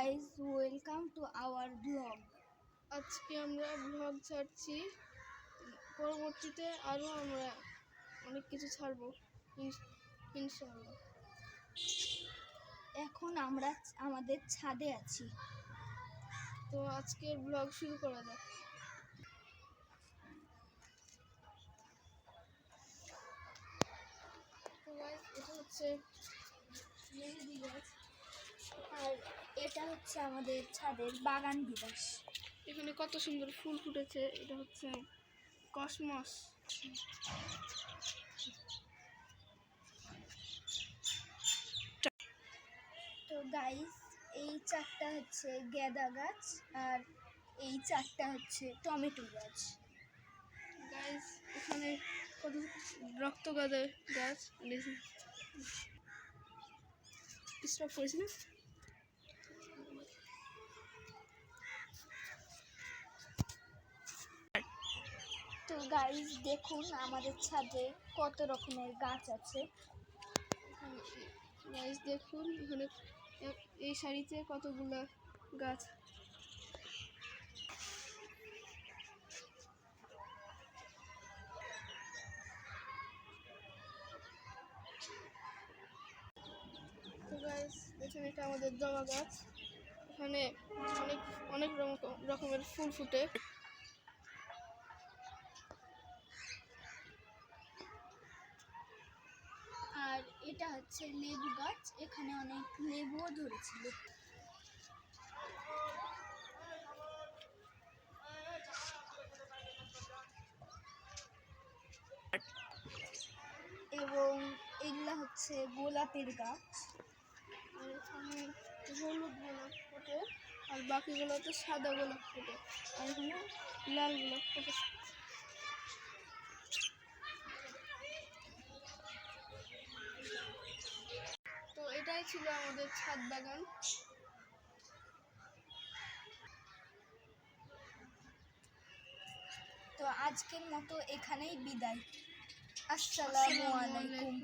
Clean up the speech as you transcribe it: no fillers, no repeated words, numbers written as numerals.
guys, welcome to our vlog. আজকে আমরা blog ছাড়ছি, পরবর্তীতে আরও আমরা অনেক কিছু ছাড়বো ইনশাআল্লাহ। এখন আমরা আমাদের ছাদে আছি। তো আজকের ব্লগ শুরু করা যাক। তো গাইস, এটা হচ্ছে মেহেদি গাছ আর এটা হচ্ছে আমাদের ছাদের বাগান বিলাস। এখানে কত সুন্দর ফুল ফুটেছে। এটা হচ্ছে কসমস। তো গাইস, এই চারটা হচ্ছে গেঁদা গাছ আর এই চারটা হচ্ছে টমেটো গাছ। গাইস, এখানে কত রক্তগাঁদা গাছ স্টপ করেছি না। তো গাইস দেখুন আমাদের ছাদে কত রকমের গাছ আছে। গাইস দেখুন, এখানে এই সারিতে কতগুলো গাছ। তো গাইস দেখুন, এটা আমাদের জবা গাছ। এখানে অনেক অনেক রকমের ফুল ফুটে। আর এটা হচ্ছে লেবু গাছ, এখানে অনেক লেবুও ধরেছিল। এবং এগুলা হচ্ছে গোলাপের গাছ। আর এখানে হলুদ গোলাপ ফোটে, আর বাকিগুলোতে সাদা গোলাপ ফোটে, আর এখানে লাল গোলাপ ফোটে। তো এটাই ছিল আমাদের ছাদ বাগান। তো আজকের মতো এখানেই বিদায়। আসসালামু আলাইকুম।